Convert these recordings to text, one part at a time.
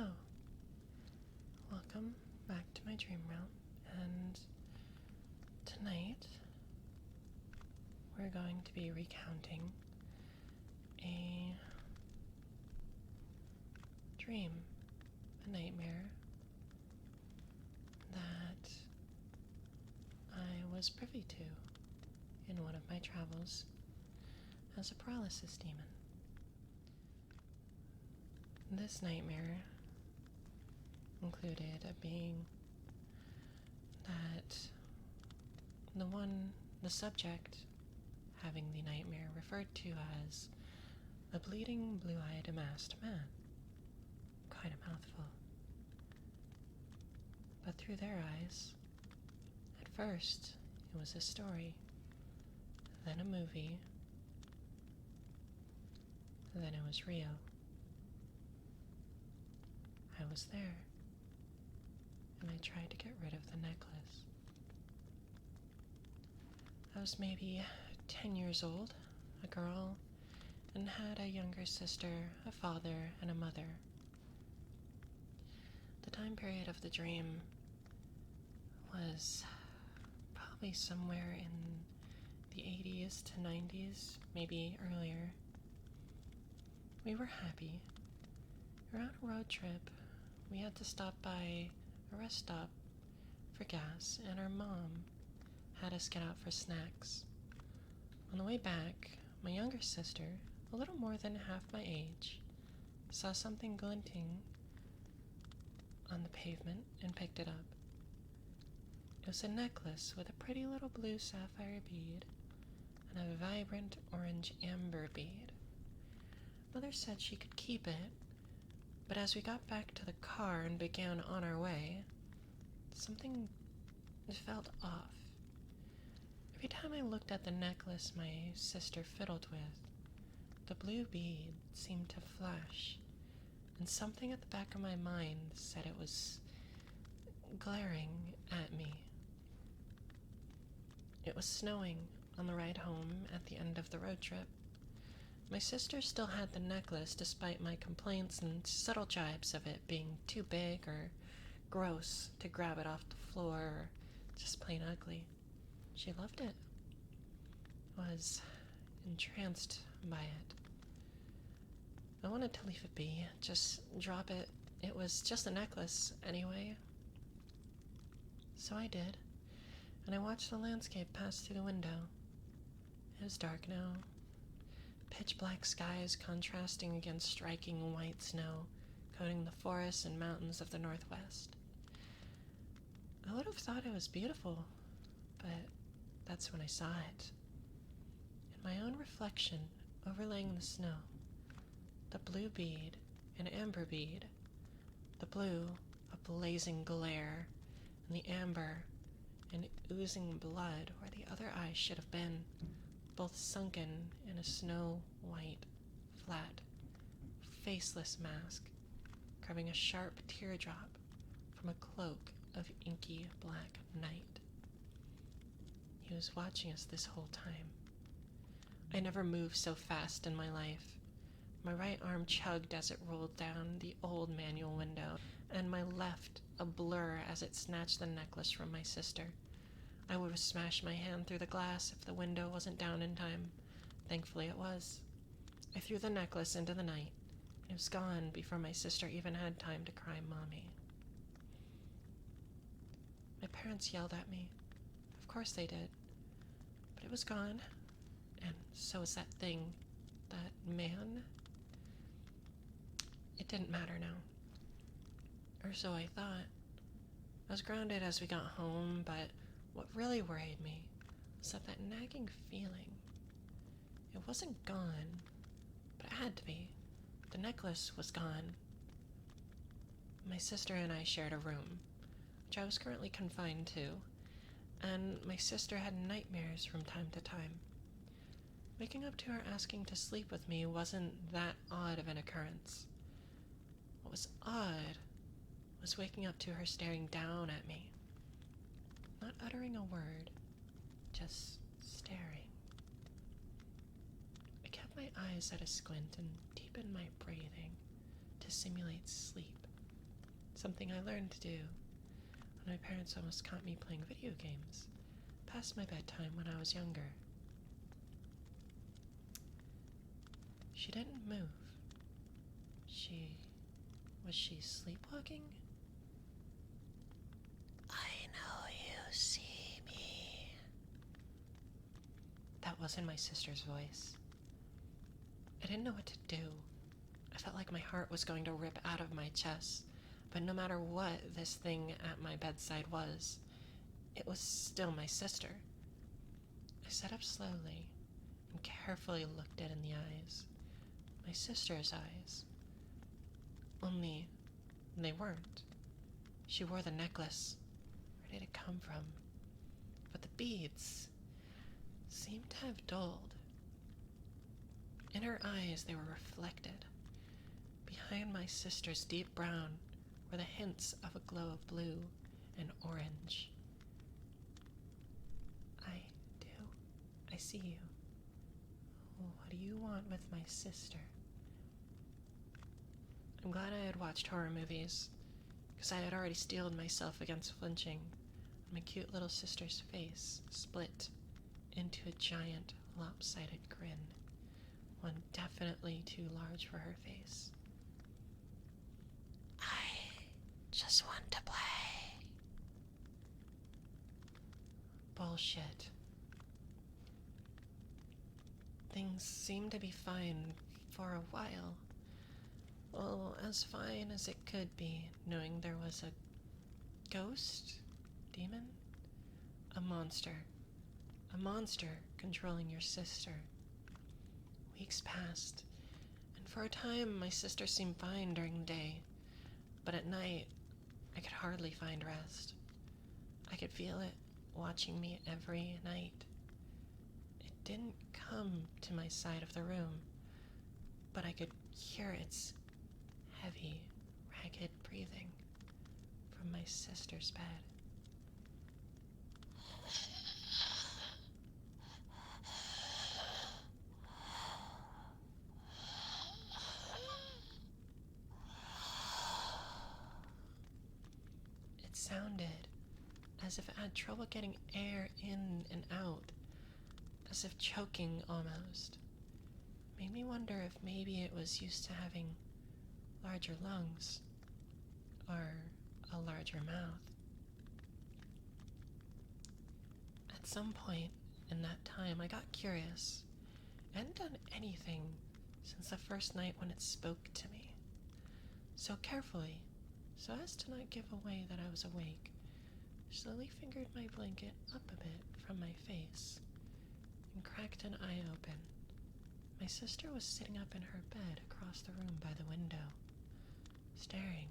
So, welcome back to my dream realm, and tonight we're going to be recounting a dream, a nightmare that I was privy to in one of my travels as a paralysis demon. This nightmare included a being that the subject having the nightmare referred to as a bleeding, blue-eyed, masked man. Quite a mouthful. But through their eyes, at first it was a story, then a movie, then it was real. I was there, and I tried to get rid of the necklace. I was maybe 10 years old, a girl, and had a younger sister, a father, and a mother. The time period of the dream was probably somewhere in the 80s to 90s, maybe earlier. We were happy. We were on a road trip. We had to stop by a rest stop for gas, and our mom had us get out for snacks. On the way back, my younger sister, a little more than half my age, saw something glinting on the pavement and picked it up. It was a necklace with a pretty little blue sapphire bead and a vibrant orange amber bead. Mother said she could keep it, but as we got back to the car and began on our way, something felt off. Every time I looked at the necklace my sister fiddled with, the blue bead seemed to flash, and something at the back of my mind said it was glaring at me. It was snowing on the ride home at the end of the road trip. My sister still had the necklace despite my complaints and subtle jibes of it being too big or gross to grab it off the floor or just plain ugly. She loved it, was entranced by it. I wanted to leave it be, just drop it. It was just a necklace anyway. So I did, and I watched the landscape pass through the window. It was dark now. Pitch black skies contrasting against striking white snow, coating the forests and mountains of the Northwest. I would have thought it was beautiful, but that's when I saw it. In my own reflection, overlaying the snow, the blue bead, an amber bead, the blue, a blazing glare, and the amber, an oozing blood where the other eye should have been, both sunken in a snow-white, flat, faceless mask, carving a sharp teardrop from a cloak of inky black night. He was watching us this whole time. I never moved so fast in my life. My right arm chugged as it rolled down the old manual window, and my left a blur as it snatched the necklace from my sister. I would have smashed my hand through the glass if the window wasn't down in time. Thankfully it was. I threw the necklace into the night. It was gone before my sister even had time to cry Mommy. My parents yelled at me. Of course they did. But it was gone. And so was that thing. That man. It didn't matter now. Or so I thought. I was grounded as we got home, but what really worried me was that nagging feeling. It wasn't gone, but it had to be. The necklace was gone. My sister and I shared a room, which I was currently confined to, and my sister had nightmares from time to time. Waking up to her asking to sleep with me wasn't that odd of an occurrence. What was odd was waking up to her staring down at me, not uttering a word, just staring. I kept my eyes at a squint and deepened my breathing to simulate sleep. something I learned to do when my parents almost caught me playing video games past my bedtime when I was younger. She didn't move. Was she sleepwalking? I know you see me. That wasn't my sister's voice. I didn't know what to do. I felt like my heart was going to rip out of my chest, but no matter what this thing at my bedside was, it was still my sister. I sat up slowly and carefully looked it in the eyes. My sister's eyes. Only they weren't. She wore the necklace. Where did it come from? But the beads seemed to have dulled. In her eyes, they were reflected. Behind my sister's deep brown were the hints of a glow of blue and orange. I see you. What do you want with my sister? I'm glad I had watched horror movies, because I had already steeled myself against flinching. My cute little sister's face split into a giant, lopsided grin, one definitely too large for her face. I just want to play. Bullshit. Things seemed to be fine for a while. Well, as fine as it could be, knowing there was a ghost? Demon? A monster. A monster controlling your sister. Weeks passed, and for a time my sister seemed fine during the day, but at night I could hardly find rest. I could feel it watching me every night. It didn't come to my side of the room, but I could hear its heavy, ragged breathing from my sister's bed. It sounded as if it had trouble getting air in and out, as if choking almost. Made me wonder if maybe it was used to having larger lungs or a larger mouth. At some point in that time, I got curious. I hadn't done anything since the first night when it spoke to me. So carefully, so as to not give away that I was awake, slowly fingered my blanket up a bit from my face and cracked an eye open. My sister was sitting up in her bed across the room by the window, staring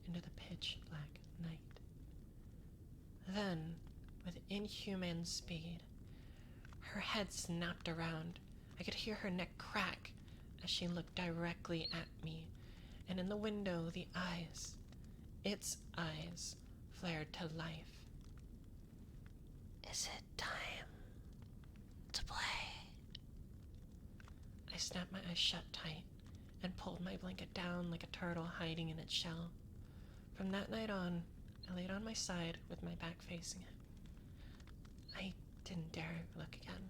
into the pitch black night. Then, with inhuman speed, her head snapped around. I could hear her neck crack as she looked directly at me, and in the window the eyes, its eyes, flared to life. Is it time to play? I snapped my eyes shut tight and pulled my blanket down like a turtle hiding in its shell. From that night on, I laid on my side with my back facing it. I didn't dare look again.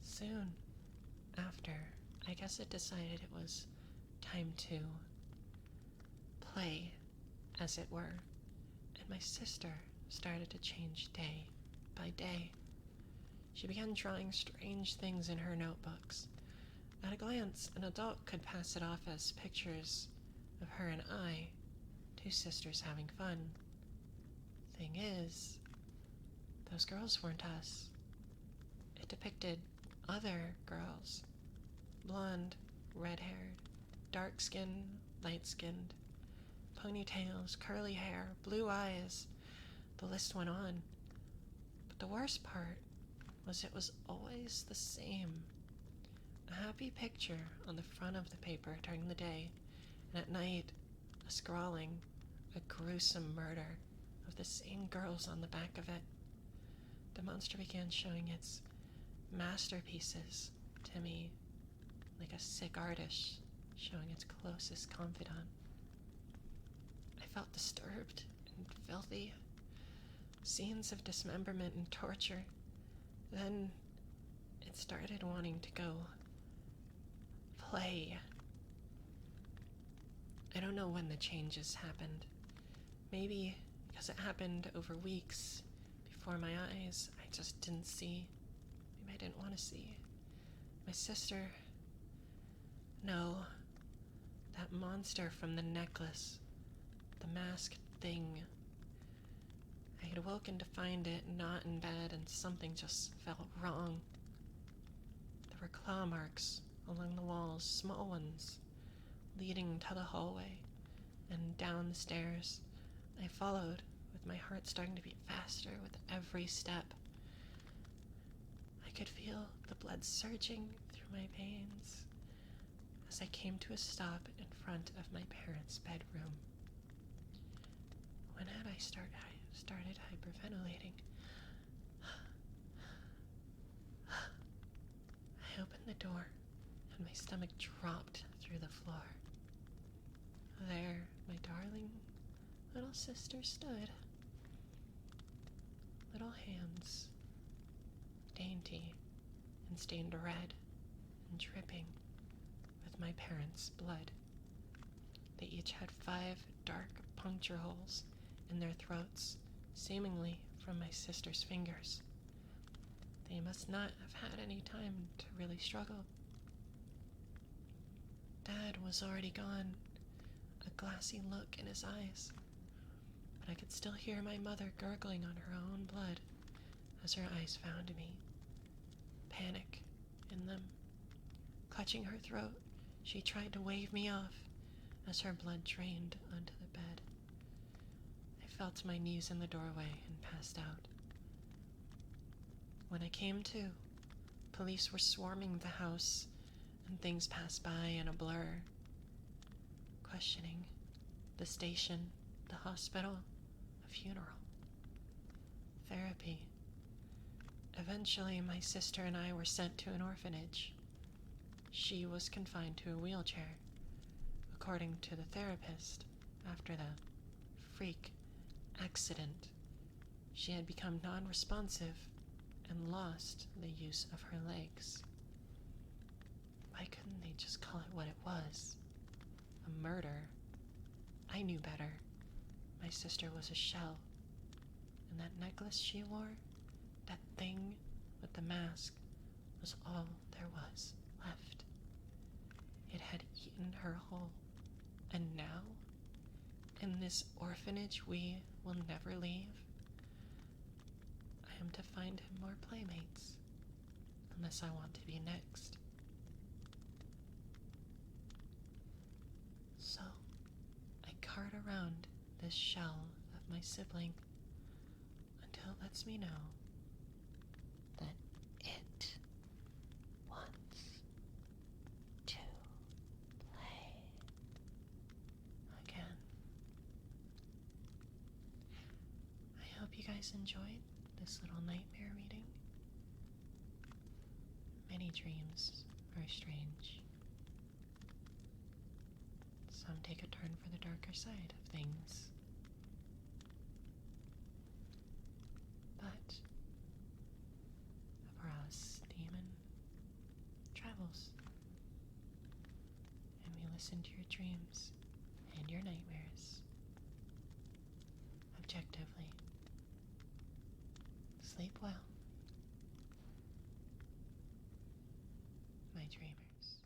Soon after, I guess it decided it was time to play, as it were, and my sister started to change day by day. She began drawing strange things in her notebooks. At a glance, an adult could pass it off as pictures of her and I, two sisters having fun. Thing is, those girls weren't us. It depicted other girls. Blonde, red-haired, dark-skinned, light-skinned, ponytails, curly hair, blue eyes. The list went on. But the worst part was it was always the same. A happy picture on the front of the paper during the day, and at night, a scrawling, a gruesome murder of the same girls on the back of it. The monster began showing its masterpieces to me, like a sick artist showing its closest confidant. felt disturbed and filthy. Scenes of dismemberment and torture. Then it started wanting to go play. I don't know when the changes happened. Maybe because it happened over weeks before my eyes, I just didn't see. Maybe I didn't want to see. My sister. No. That monster from the necklace. The masked thing. I had woken to find it not in bed, and something just felt wrong. There were claw marks along the walls, small ones, leading to the hallway and down the stairs. I followed, with my heart starting to beat faster with every step. I could feel the blood surging through my veins as I came to a stop in front of my parents' bedroom. When had I started hyperventilating? I opened the door, and my stomach dropped through the floor. There, my darling little sister stood. Little hands, dainty and stained red and dripping with my parents' blood. They each had 5 dark puncture holes in their throats, seemingly from my sister's fingers. They must not have had any time to really struggle. Dad was already gone, a glassy look in his eyes, but I could still hear my mother gurgling on her own blood as her eyes found me, panic in them. Clutching her throat, she tried to wave me off as her blood drained onto the bed. I fell to my knees in the doorway and passed out. When I came to, police were swarming the house, and things passed by in a blur. Questioning, the station, the hospital, a funeral, therapy. Eventually, my sister and I were sent to an orphanage. She was confined to a wheelchair, according to the therapist. After the freak accident, she had become non-responsive and lost the use of her legs. Why couldn't they just call it what it was? A murder. I knew better. My sister was a shell. And that necklace she wore, that thing with the mask, was all there was left. It had eaten her whole. And now, in this orphanage we will never leave, I am to find him more playmates, unless I want to be next. So, I cart around this shell of my sibling until it lets me know that it wants to play again. I hope you guys enjoyed this little nightmare reading. Many dreams are strange. Some take a turn for the darker side of things. But a paralysis demon travels, and we listen to your dreams and your nightmares objectively. Sleep well, my dreamers.